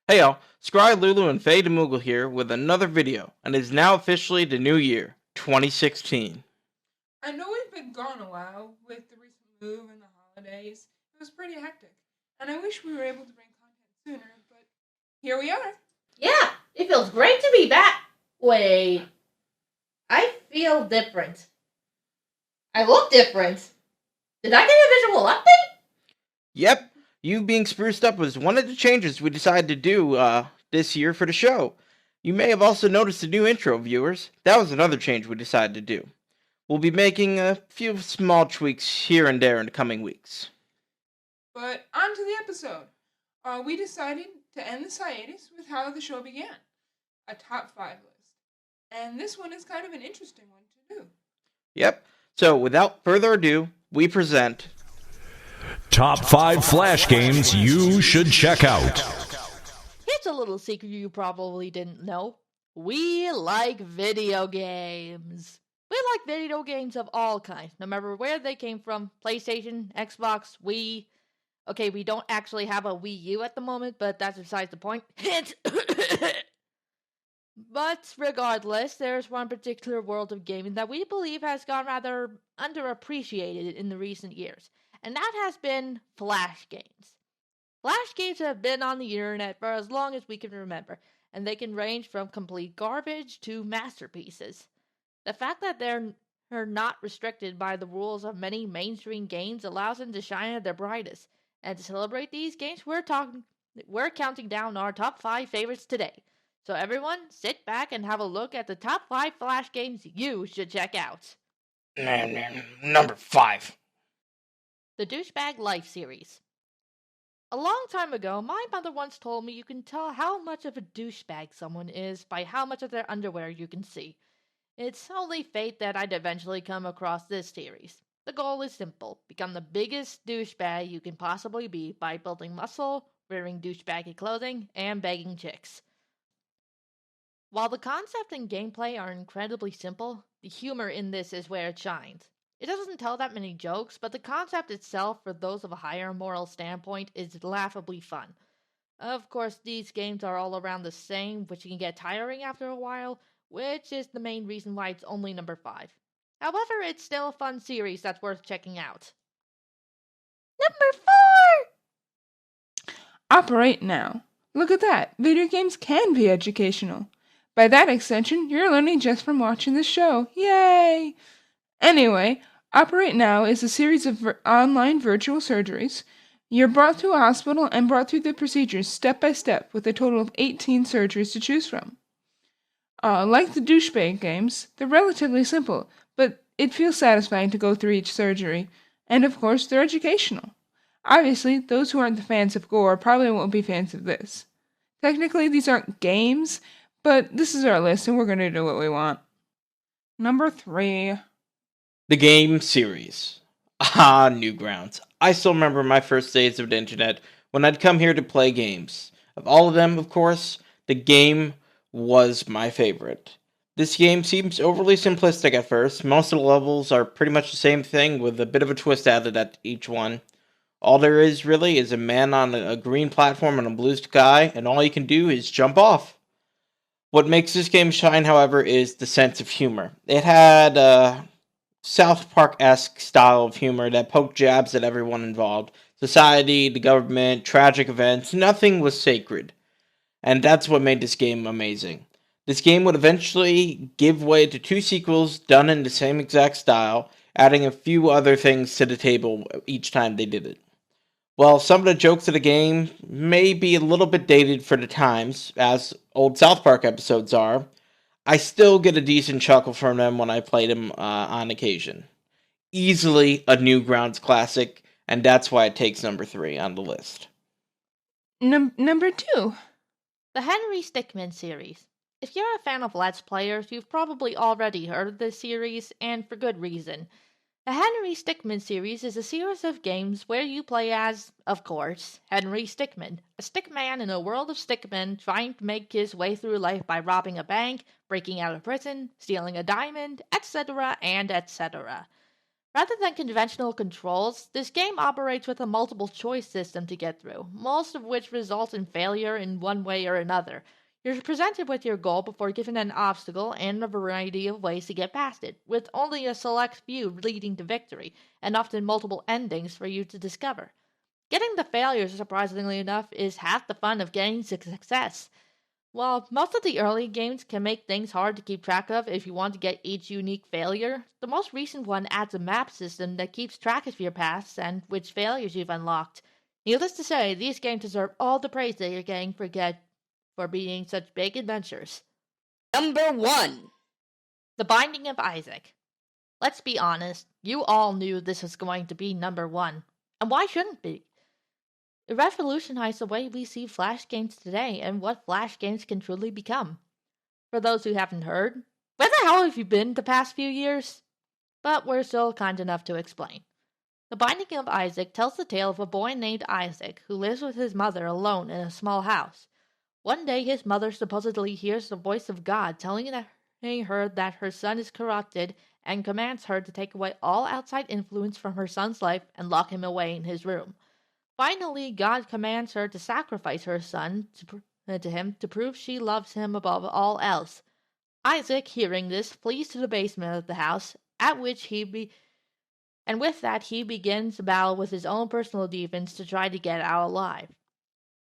Hey y'all, Scry Lulu and Faye Demoogle here with another video, and it is now officially the new year, 2016. I know we've been gone a while with the recent move and the holidays. It was pretty hectic, and I wish we were able to bring content sooner, but here we are. Yeah, it feels great to be back. Wait, I feel different. I look different. Did I get a visual update? Yep, you being spruced up was one of the changes we decided to do this year for the show. You may have also noticed the new intro, viewers. That was another change we decided to do. We'll be making a few small tweaks here and there in the coming weeks. But on to the episode. We decided to end this hiatus with how the show began, a top 5 list. And this one is kind of an interesting one to do. Yep, so without further ado, we present Top 5 Flash games you should check out. Here's a little secret you probably didn't know. We like video games. We like video games of all kinds, no matter where they came from. PlayStation, Xbox, Wii. Okay, we don't actually have a Wii U at the moment, but that's besides the point. But regardless, there's one particular world of gaming that we believe has gone rather underappreciated in the recent years, and that has been Flash games. Flash games have been on the internet for as long as we can remember, and they can range from complete garbage to masterpieces. The fact that they're not restricted by the rules of many mainstream games allows them to shine at their brightest. And to celebrate these games, we're counting down our top 5 favorites today. So everyone, sit back and have a look at the top 5 Flash games you should check out. number 5. The Douchebag Life series. A long time ago, my mother once told me you can tell how much of a douchebag someone is by how much of their underwear you can see. It's only fate that I'd eventually come across this series. The goal is simple: become the biggest douchebag you can possibly be by building muscle, wearing douchebaggy clothing, and begging chicks. While the concept and gameplay are incredibly simple, the humor in this is where it shines. It doesn't tell that many jokes, but the concept itself, for those of a higher moral standpoint, is laughably fun. Of course, these games are all around the same, which can get tiring after a while, which is the main reason why it's only number 5. However, it's still a fun series that's worth checking out. Number 4! Operate Now. Look at that. Video games can be educational. By that extension, you're learning just from watching the show. Yay! Anyway, Operate Now is a series of online virtual surgeries. You're brought to a hospital and brought through the procedures step by step with a total of 18 surgeries to choose from. Like the douchebag games, they're relatively simple, but it feels satisfying to go through each surgery. And of course, they're educational. Obviously, those who aren't the fans of gore probably won't be fans of this. Technically, these aren't games, but this is our list and we're going to do what we want. Number 3. The game series. Ah, Newgrounds. I still remember my first days of the internet when I'd come here to play games. Of all of them, of course, the game was my favorite. This game seems overly simplistic at first. Most of the levels are pretty much the same thing with a bit of a twist added at each one. All there is really is a man on a green platform and a blue sky, and all you can do is jump off. What makes this game shine, however, is the sense of humor. It had a South Park-esque style of humor that poked jabs at everyone involved. Society, the government, tragic events, nothing was sacred. And that's what made this game amazing. This game would eventually give way to 2 sequels done in the same exact style, adding a few other things to the table each time they did it. While some of the jokes of the game may be a little bit dated for the times, as old South Park episodes are, I still get a decent chuckle from them when I play them on occasion. Easily a Newgrounds classic, and that's why it takes number 3 on the list. Number 2. The Henry Stickmin series. If you're a fan of Let's Players, you've probably already heard of this series, and for good reason. The Henry Stickmin series is a series of games where you play as, of course, Henry Stickmin, a stickman in a world of stickmen trying to make his way through life by robbing a bank, breaking out of prison, stealing a diamond, etc., and etc. Rather than conventional controls, this game operates with a multiple choice system to get through, most of which results in failure in one way or another. You're presented with your goal before given an obstacle and a variety of ways to get past it, with only a select few leading to victory, and often multiple endings for you to discover. Getting the failures, surprisingly enough, is half the fun of getting success. While most of the early games can make things hard to keep track of if you want to get each unique failure, the most recent one adds a map system that keeps track of your paths and which failures you've unlocked. Needless to say, these games deserve all the praise that you're getting for being such big adventures. Number 1. The Binding of Isaac. Let's be honest, you all knew this was going to be number 1. And why shouldn't it be? It revolutionized the way we see Flash games today and what Flash games can truly become. For those who haven't heard, where the hell have you been the past few years? But we're still kind enough to explain. The Binding of Isaac tells the tale of a boy named Isaac who lives with his mother alone in a small house. One day his mother supposedly hears the voice of God telling her that her son is corrupted and commands her to take away all outside influence from her son's life and lock him away in his room. Finally, God commands her to sacrifice her son to him to prove she loves him above all else. Isaac, hearing this, flees to the basement of the house, at which and with that he begins a battle with his own personal demons to try to get out alive.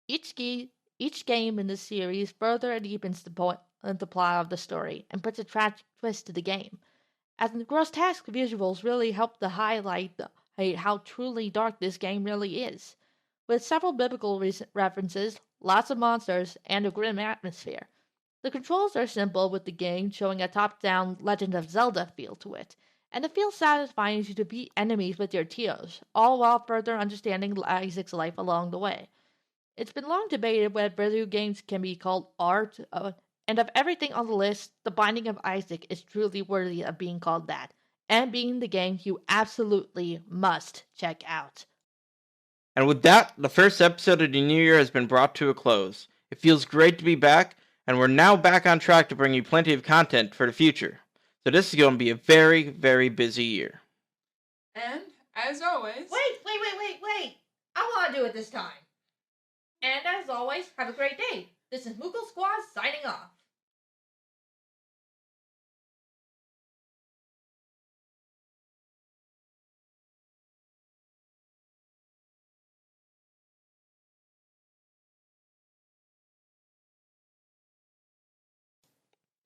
Each game in this series further deepens the plot of the story and puts a tragic twist to the game, as the grotesque visuals really help to highlight how truly dark this game really is. With several biblical references, lots of monsters, and a grim atmosphere. The controls are simple, with the game showing a top-down Legend of Zelda feel to it, and it feels satisfying to beat enemies with your tears, all while further understanding Isaac's life along the way. It's been long debated whether video games can be called art, and of everything on the list, The Binding of Isaac is truly worthy of being called that, and being the game you absolutely must check out. And with that, the first episode of the new year has been brought to a close. It feels great to be back, and we're now back on track to bring you plenty of content for the future. So this is going to be a very, very busy year. And, as always... Wait! I want to do it this time! And as always, have a great day. This is Moogle Squad signing off.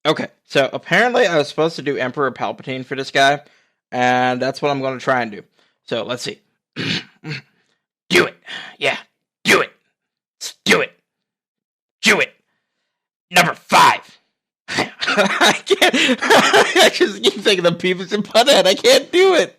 Okay, so apparently I was supposed to do Emperor Palpatine for this guy, and that's what I'm going to try and do. So let's see. Do it! Yeah, do it! Do it! Do it! Number 5! I can't. I just keep thinking of Beavis and Butthead. I can't do it.